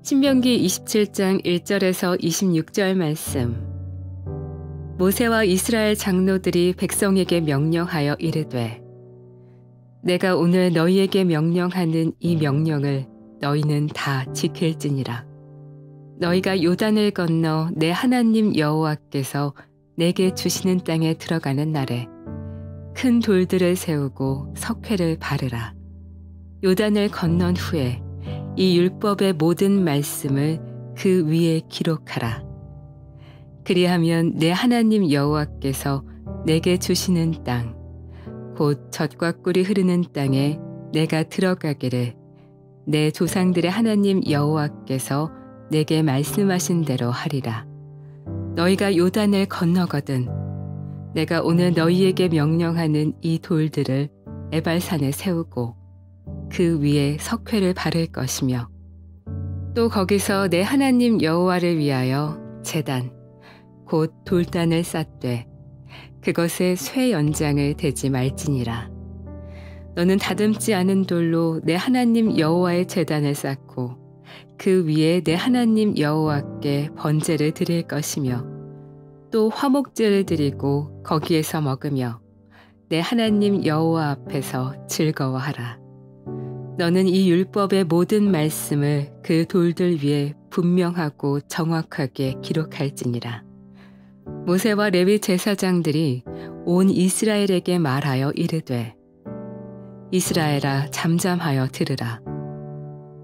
신명기 27장 1절에서 26절 말씀. 모세와 이스라엘 장로들이 백성에게 명령하여 이르되, 내가 오늘 너희에게 명령하는 이 명령을 너희는 다 지킬지니라. 너희가 요단을 건너 내 하나님 여호와께서 내게 주시는 땅에 들어가는 날에 큰 돌들을 세우고 석회를 바르라. 요단을 건넌 후에 이 율법의 모든 말씀을 그 위에 기록하라. 그리하면 내 하나님 여호와께서 내게 주시는 땅, 곧 젖과 꿀이 흐르는 땅에 내가 들어가기를 내 조상들의 하나님 여호와께서 내게 말씀하신 대로 하리라. 너희가 요단을 건너거든 내가 오늘 너희에게 명령하는 이 돌들을 에발산에 세우고 그 위에 석회를 바를 것이며, 또 거기서 내 하나님 여호와를 위하여 제단 곧 돌단을 쌓되 그것에 쇠 연장을 대지 말지니라. 너는 다듬지 않은 돌로 내 하나님 여호와의 제단을 쌓고 그 위에 내 하나님 여호와께 번제를 드릴 것이며, 또 화목제를 드리고 거기에서 먹으며 내 하나님 여호와 앞에서 즐거워하라. 너는 이 율법의 모든 말씀을 그 돌들 위에 분명하고 정확하게 기록할지니라. 모세와 레위 제사장들이 온 이스라엘에게 말하여 이르되, 이스라엘아 잠잠하여 들으라.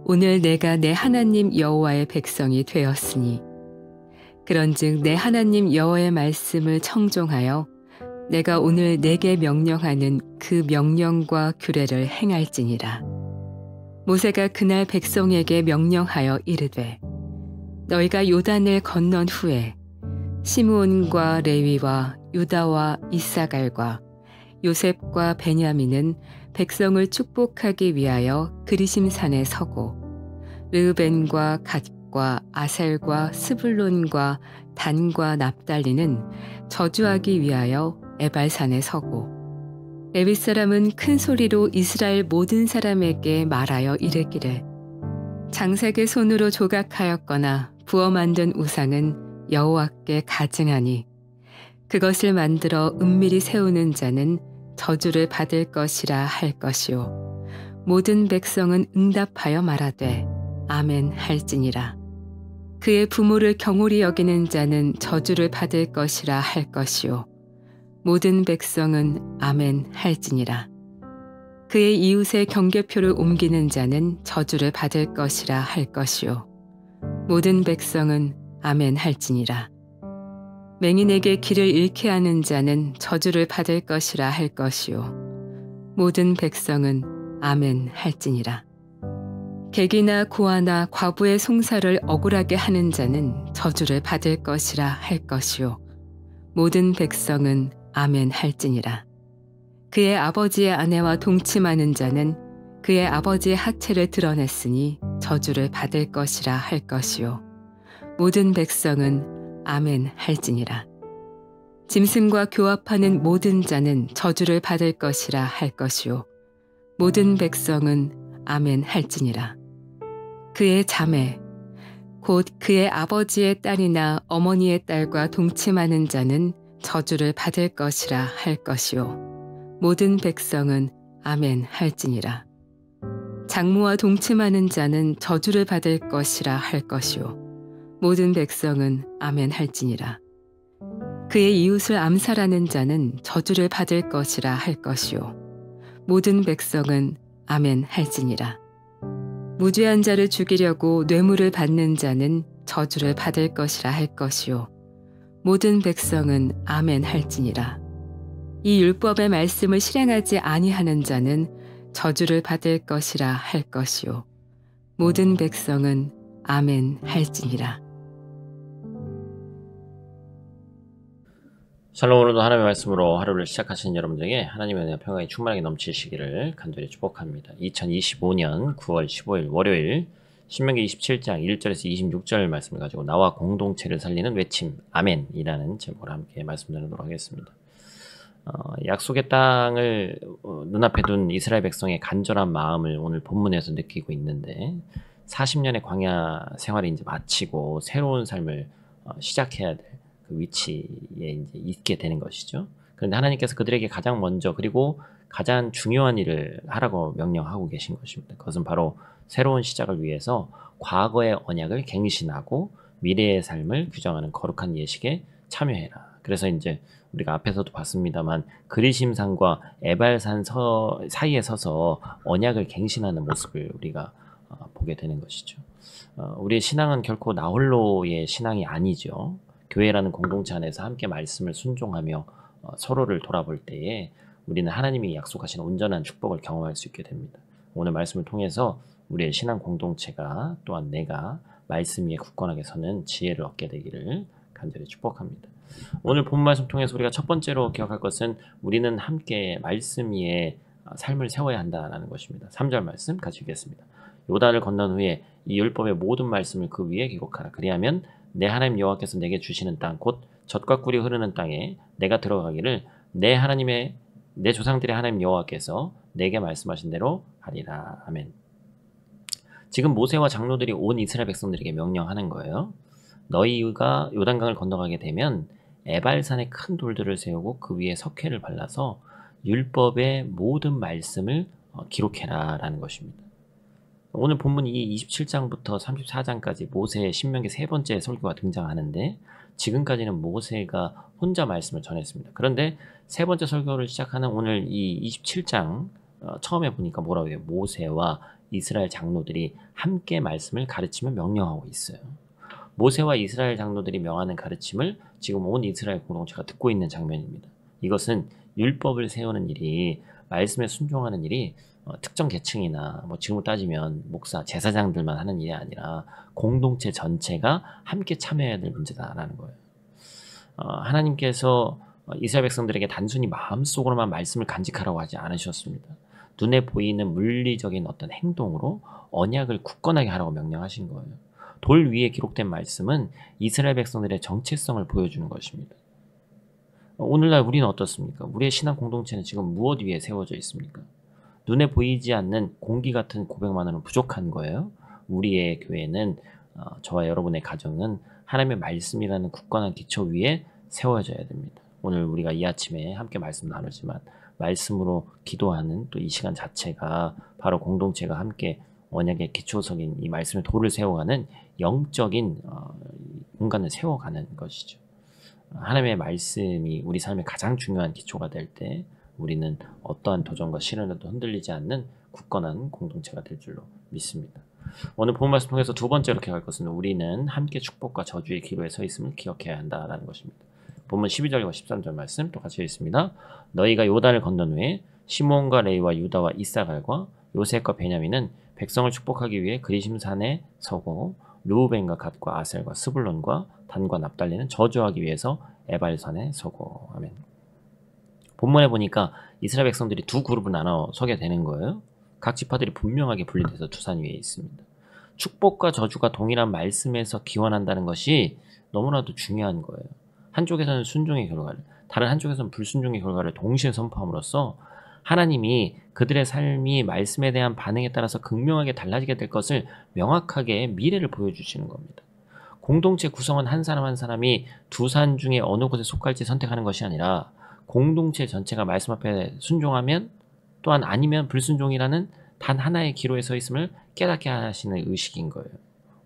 오늘 내가 내 하나님 여호와의 백성이 되었으니 그런즉 내 하나님 여호와의 말씀을 청종하여 내가 오늘 내게 명령하는 그 명령과 규례를 행할지니라. 모세가 그날 백성에게 명령하여 이르되, 너희가 요단을 건넌 후에 시므온과 레위와 유다와 이사갈과 요셉과 베냐민은 백성을 축복하기 위하여 그리심산에 서고, 르우벤과 갓과 아셀과 스불론과 단과 납달리는 저주하기 위하여 에발산에 서고, 레위 사람은 큰 소리로 이스라엘 모든 사람에게 말하여 이르기를, 장색의 손으로 조각하였거나 부어 만든 우상은 여호와께 가증하니 그것을 만들어 은밀히 세우는 자는 저주를 받을 것이라 할 것이요. 모든 백성은 응답하여 말하되 아멘 할지니라. 그의 부모를 경홀히 여기는 자는 저주를 받을 것이라 할 것이요. 모든 백성은 아멘 할지니라. 그의 이웃의 경계표를 옮기는 자는 저주를 받을 것이라 할 것이요. 모든 백성은 아멘 할지니라. 맹인에게 길을 잃게 하는 자는 저주를 받을 것이라 할 것이요. 모든 백성은 아멘 할지니라. 객이나 고아나 과부의 송사를 억울하게 하는 자는 저주를 받을 것이라 할 것이요. 모든 백성은 아멘 할지니라. 그의 아버지의 아내와 동침하는 자는 그의 아버지의 하체를 드러냈으니 저주를 받을 것이라 할 것이요. 모든 백성은 아멘 할지니라. 짐승과 교합하는 모든 자는 저주를 받을 것이라 할 것이요. 모든 백성은 아멘 할지니라. 그의 자매, 곧 그의 아버지의 딸이나 어머니의 딸과 동침하는 자는 저주를 받을 것이라 할 것이요. 모든 백성은 아멘 할지니라. 장모와 동침하는 자는 저주를 받을 것이라 할 것이요. 모든 백성은 아멘 할지니라. 그의 이웃을 암살하는 자는 저주를 받을 것이라 할 것이요. 모든 백성은 아멘 할지니라. 무죄한 자를 죽이려고 뇌물을 받는 자는 저주를 받을 것이라 할 것이요. 모든 백성은 아멘 할지니라. 이 율법의 말씀을 실행하지 아니하는 자는 저주를 받을 것이라 할 것이요. 모든 백성은 아멘 할지니라. 샬롬. 오늘도 하나님의 말씀으로 하루를 시작하시는 여러분들에게 하나님의 은혜와 평강이 충만하게 넘치시기를 간절히 축복합니다. 2025년 9월 15일 월요일 신명기 27장 1절에서 26절 말씀을 가지고 나와 공동체를 살리는 외침 아멘이라는 제목으로 함께 말씀 나누도록 하겠습니다. 약속의 땅을 눈앞에 둔 이스라엘 백성의 간절한 마음을 오늘 본문에서 느끼고 있는데, 40년의 광야 생활을 이제 마치고 새로운 삶을 시작해야 될 그 위치에 이제 있게 되는 것이죠. 그런데 하나님께서 그들에게 가장 먼저 그리고 가장 중요한 일을 하라고 명령하고 계신 것입니다. 그것은 바로 새로운 시작을 위해서 과거의 언약을 갱신하고 미래의 삶을 규정하는 거룩한 예식에 참여해라. 그래서 이제 우리가 앞에서도 봤습니다만 그리심산과 에발산 사이에 서서 언약을 갱신하는 모습을 우리가 보게 되는 것이죠. 우리의 신앙은 결코 나 홀로의 신앙이 아니죠. 교회라는 공동체 안에서 함께 말씀을 순종하며 서로를 돌아볼 때에 우리는 하나님이 약속하신 온전한 축복을 경험할 수 있게 됩니다. 오늘 말씀을 통해서 우리의 신앙 공동체가 또한 내가 말씀 위에 굳건하게 서는 지혜를 얻게 되기를 간절히 축복합니다. 오늘 본 말씀 통해서 우리가 첫 번째로 기억할 것은 우리는 함께 말씀 위에 삶을 세워야 한다는 것입니다. 3절 말씀 같이 읽겠습니다. 요단을 건넌 후에 이 율법의 모든 말씀을 그 위에 기록하라. 그리하면 내 하나님 여호와께서 내게 주시는 땅 곧 젖과 꿀이 흐르는 땅에 내가 들어가기를 내 조상들의 하나님 여호와께서 내게 말씀하신 대로 하리라. 아멘. 지금 모세와 장로들이 온 이스라엘 백성들에게 명령하는 거예요. 너희가 요단강을 건너가게 되면 에발산에 큰 돌들을 세우고 그 위에 석회를 발라서 율법의 모든 말씀을 기록해라 라는 것입니다. 오늘 본문 이 27장부터 34장까지 모세의 신명기 세 번째 설교가 등장하는데 지금까지는 모세가 혼자 말씀을 전했습니다. 그런데 세 번째 설교를 시작하는 오늘 이 27장 처음에 보니까 뭐라고 해요? 모세와 이스라엘 장로들이 함께 말씀을 가르치며 명령하고 있어요. 모세와 이스라엘 장로들이 명하는 가르침을 지금 온 이스라엘 공동체가 듣고 있는 장면입니다. 이것은 율법을 세우는 일이 말씀에 순종하는 일이 특정 계층이나 지금으로 따지면 목사, 제사장들만 하는 일이 아니라 공동체 전체가 함께 참여해야 될 문제다라는 거예요. 하나님께서 이스라엘 백성들에게 단순히 마음속으로만 말씀을 간직하라고 하지 않으셨습니다. 눈에 보이는 물리적인 어떤 행동으로 언약을 굳건하게 하라고 명령하신 거예요. 돌 위에 기록된 말씀은 이스라엘 백성들의 정체성을 보여주는 것입니다. 오늘날 우리는 어떻습니까? 우리의 신앙 공동체는 지금 무엇 위에 세워져 있습니까? 눈에 보이지 않는 공기 같은 고백만으로는 부족한 거예요. 우리의 교회는 저와 여러분의 가정은 하나님의 말씀이라는 굳건한 기초 위에 세워져야 됩니다. 오늘 우리가 이 아침에 함께 말씀 나누지만 말씀으로 기도하는 또 이 시간 자체가 바로 공동체가 함께 언약의 기초석인 이 말씀의 돌을 세워가는 영적인 공간을 세워가는 것이죠. 하나님의 말씀이 우리 삶의 가장 중요한 기초가 될 때 우리는 어떠한 도전과 시련에도 흔들리지 않는 굳건한 공동체가 될 줄로 믿습니다. 오늘 본 말씀 통해서 두 번째로 기억할 것은 우리는 함께 축복과 저주의 기로에 서 있음을 기억해야 한다라는 것입니다. 본문 12절과 13절 말씀 또 같이 읽습니다. 너희가 요단을 건넌 후에 시몬과 레위와 유다와 이사갈과 요셉과 베냐민은 백성을 축복하기 위해 그리심산에 서고 르우벤과 갓과 아셀과 스불론과 단과 납달리는 저주하기 위해서 에발산에 서고. 아멘. 본문에 보니까 이스라엘 백성들이 두 그룹으로 나눠 서게 되는 거예요. 각 지파들이 분명하게 분리돼서 두 산 위에 있습니다. 축복과 저주가 동일한 말씀에서 기원한다는 것이 너무나도 중요한 거예요. 한쪽에서는 순종의 결과를, 다른 한쪽에서는 불순종의 결과를 동시에 선포함으로써 하나님이 그들의 삶이 말씀에 대한 반응에 따라서 극명하게 달라지게 될 것을 명확하게 미래를 보여주시는 겁니다. 공동체 구성원 한 사람 한 사람이 두 산 중에 어느 곳에 속할지 선택하는 것이 아니라 공동체 전체가 말씀 앞에 순종하면 또한 아니면 불순종이라는 단 하나의 기로에 서 있음을 깨닫게 하시는 의식인 거예요.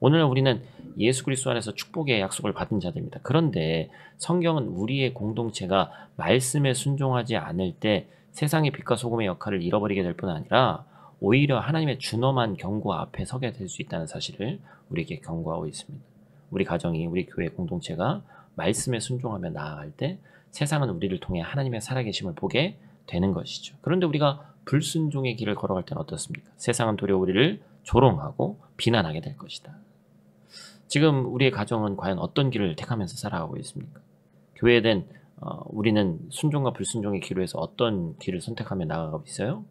오늘 우리는 예수 그리스도 안에서 축복의 약속을 받은 자들입니다. 그런데 성경은 우리의 공동체가 말씀에 순종하지 않을 때 세상의 빛과 소금의 역할을 잃어버리게 될 뿐 아니라 오히려 하나님의 준엄한 경고 앞에 서게 될 수 있다는 사실을 우리에게 경고하고 있습니다. 우리 가정이, 우리 교회 공동체가 말씀에 순종하며 나아갈 때 세상은 우리를 통해 하나님의 살아계심을 보게 되는 것이죠. 그런데 우리가 불순종의 길을 걸어갈 때는 어떻습니까? 세상은 도리어 우리를 조롱하고 비난하게 될 것이다. 지금 우리의 가정은 과연 어떤 길을 택하면서 살아가고 있습니까? 교회된 우리는 순종과 불순종의 기로에서 어떤 길을 선택하며 나아가고 있어요?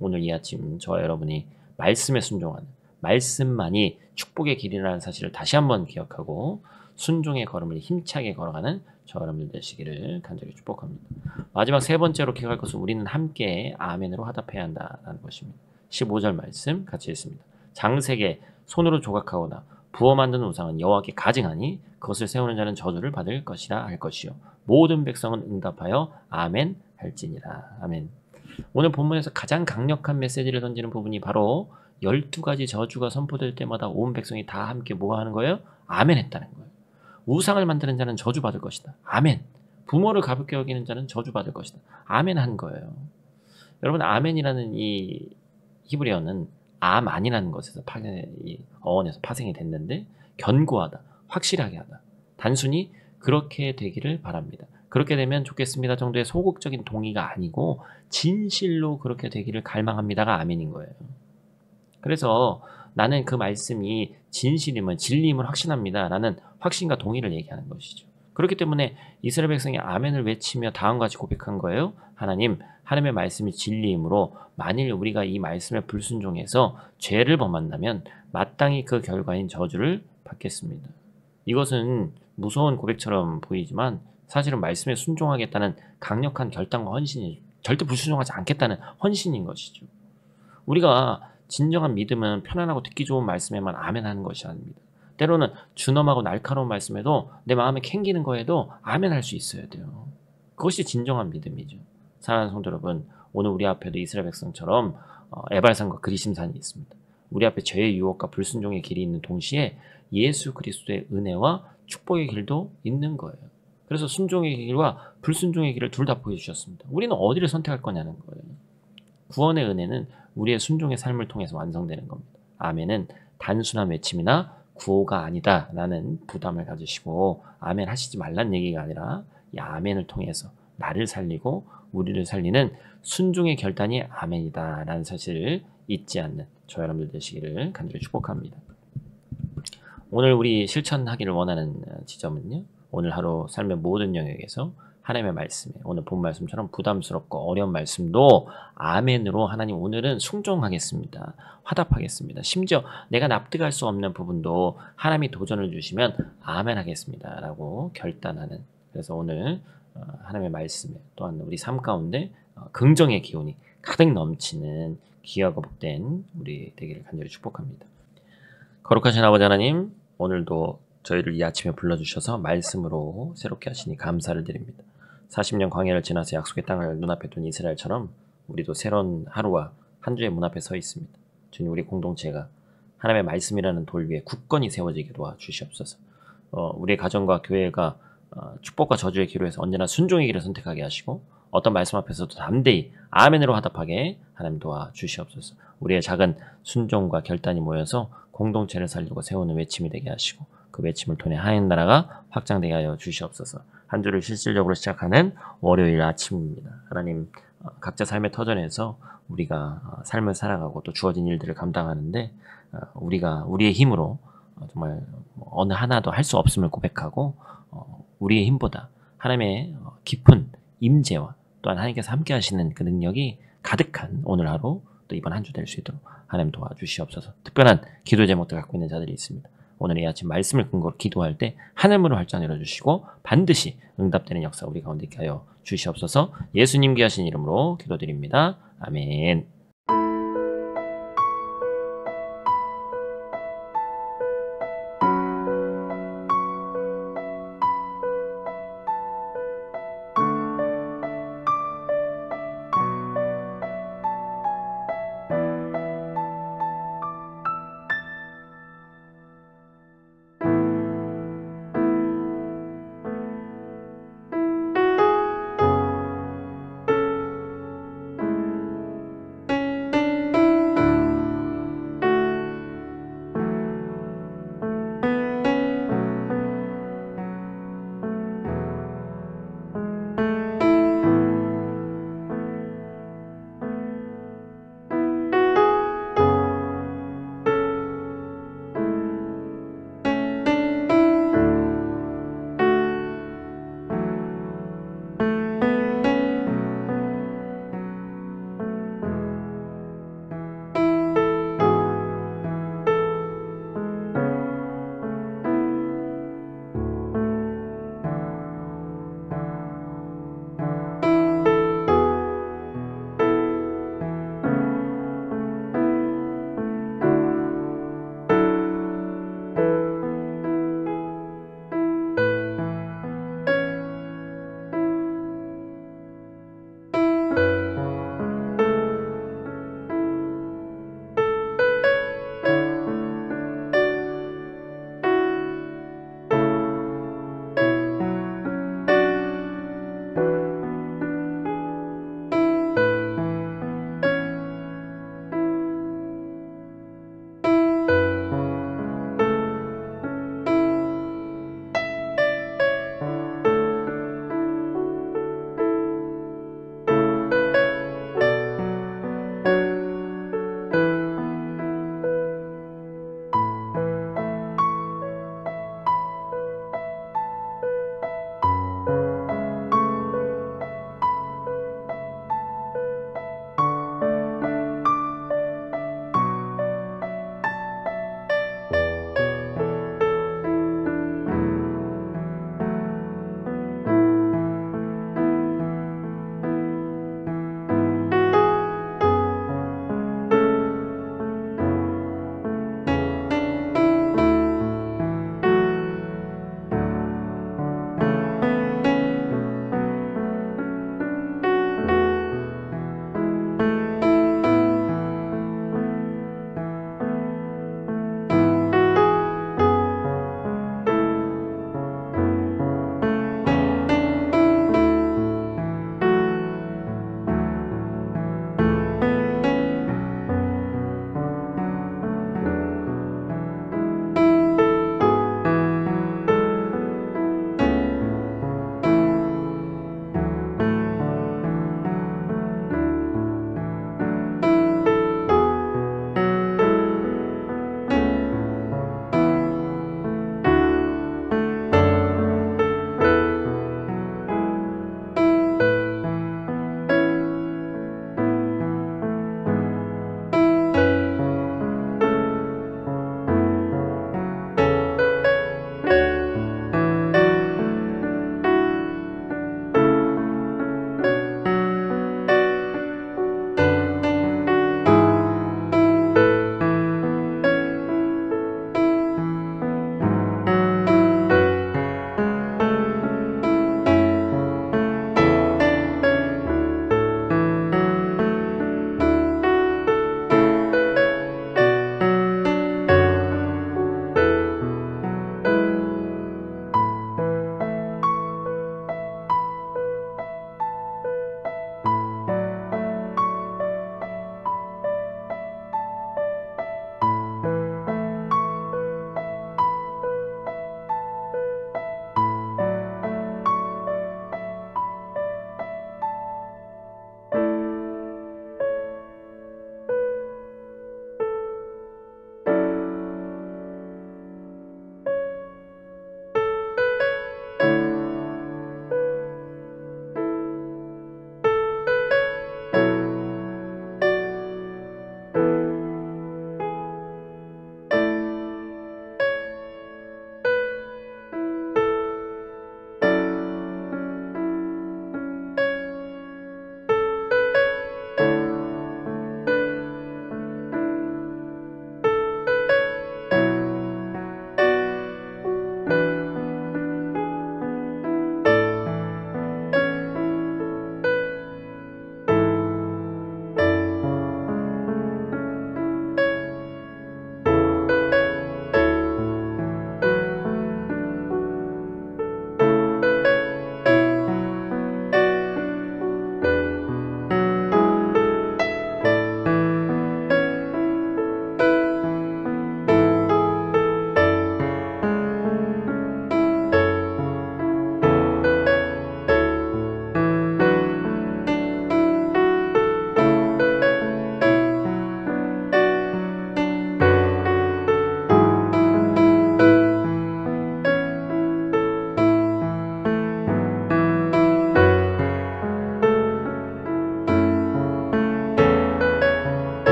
오늘 이 아침 저와 여러분이 말씀에 순종하는, 말씀만이 축복의 길이라는 사실을 다시 한번 기억하고 순종의 걸음을 힘차게 걸어가는 저와 여러분들 되시기를 간절히 축복합니다. 마지막 세 번째로 기억할 것은 우리는 함께 아멘으로 화답해야 한다는 것입니다. 15절 말씀 같이 읽습니다. 장세게 손으로 조각하거나 부어 만든 우상은 여호와께 가증하니 그것을 세우는 자는 저주를 받을 것이라 할 것이요 모든 백성은 응답하여 아멘 할지니라. 아멘. 오늘 본문에서 가장 강력한 메시지를 던지는 부분이 바로 12가지 저주가 선포될 때마다 온 백성이 다 함께 뭐 하는 거예요? 아멘 했다는 거예요. 우상을 만드는 자는 저주받을 것이다. 아멘. 부모를 가볍게 여기는 자는 저주받을 것이다. 아멘 한 거예요. 여러분, 아멘이라는 이 히브리어는 아만이라는 것에서 어원에서 파생이 됐는데 견고하다, 확실하게 하다. 단순히 그렇게 되기를 바랍니다. 그렇게 되면 좋겠습니다 정도의 소극적인 동의가 아니고 진실로 그렇게 되기를 갈망합니다가 아멘인 거예요. 그래서 나는 그 말씀이 진실임을 진리임을 확신합니다 라는 확신과 동의를 얘기하는 것이죠. 그렇기 때문에 이스라엘 백성이 아멘을 외치며 다음과 같이 고백한 거예요. 하나님, 하나님의 말씀이 진리이므로 만일 우리가 이 말씀에 불순종해서 죄를 범한다면 마땅히 그 결과인 저주를 받겠습니다. 이것은 무서운 고백처럼 보이지만 사실은 말씀에 순종하겠다는 강력한 결단과 헌신이, 절대 불순종하지 않겠다는 헌신인 것이죠. 우리가 진정한 믿음은 편안하고 듣기 좋은 말씀에만 아멘 하는 것이 아닙니다. 때로는 준엄하고 날카로운 말씀에도 내 마음에 캥기는 거에도 아멘 할 수 있어야 돼요. 그것이 진정한 믿음이죠. 사랑하는 성도 여러분, 오늘 우리 앞에도 이스라엘 백성처럼 에발산과 그리심산이 있습니다. 우리 앞에 죄의 유혹과 불순종의 길이 있는 동시에 예수 그리스도의 은혜와 축복의 길도 있는 거예요. 그래서 순종의 길과 불순종의 길을 둘 다 보여주셨습니다. 우리는 어디를 선택할 거냐는 거예요. 구원의 은혜는 우리의 순종의 삶을 통해서 완성되는 겁니다. 아멘은 단순한 외침이나 구호가 아니다 라는 부담을 가지시고 아멘 하시지 말란 얘기가 아니라 이 아멘을 통해서 나를 살리고 우리를 살리는 순종의 결단이 아멘이다 라는 사실을 잊지 않는 저 여러분들 되시기를 간절히 축복합니다. 오늘 우리 실천하기를 원하는 지점은요, 오늘 하루 삶의 모든 영역에서 하나님의 말씀에 오늘 본 말씀처럼 부담스럽고 어려운 말씀도 아멘으로 하나님 오늘은 순종하겠습니다. 화답하겠습니다. 심지어 내가 납득할 수 없는 부분도 하나님이 도전을 주시면 아멘 하겠습니다 라고 결단하는, 그래서 오늘 하나님의 말씀에 또한 우리 삶 가운데 긍정의 기운이 가득 넘치는 귀하고 복된 우리 되기를 간절히 축복합니다. 거룩하신 아버지 하나님, 오늘도 저희를 이 아침에 불러주셔서 말씀으로 새롭게 하시니 감사를 드립니다. 40년 광야를 지나서 약속의 땅을 눈앞에 둔 이스라엘처럼 우리도 새로운 하루와 한 주의 문 앞에 서 있습니다. 주님, 우리 공동체가 하나님의 말씀이라는 돌 위에 굳건히 세워지게 도와주시옵소서. 우리의 가정과 교회가 축복과 저주의 기로에서 언제나 순종의 길을 선택하게 하시고 어떤 말씀 앞에서도 담대히 아멘으로 화답하게 하나님 도와주시옵소서. 우리의 작은 순종과 결단이 모여서 공동체를 살리고 세우는 외침이 되게 하시고 그 외침을 통해 하나님 나라가 확장되게 하여 주시옵소서. 한 주를 실질적으로 시작하는 월요일 아침입니다. 하나님, 각자 삶의 터전에서 우리가 삶을 살아가고 또 주어진 일들을 감당하는데 우리가 우리의 힘으로 정말 어느 하나도 할 수 없음을 고백하고 우리의 힘보다 하나님의 깊은 임재와 또한 하나님께서 함께 하시는 그 능력이 가득한 오늘 하루 또 이번 한 주 될 수 있도록 하나님 도와주시옵소서. 특별한 기도 제목들 갖고 있는 자들이 있습니다. 오늘 이 아침 말씀을 근거로 기도할 때 하늘문을 활짝 열어주시고 반드시 응답되는 역사 우리 가운데 있게 하여 주시옵소서. 예수님 귀하신 이름으로 기도드립니다. 아멘.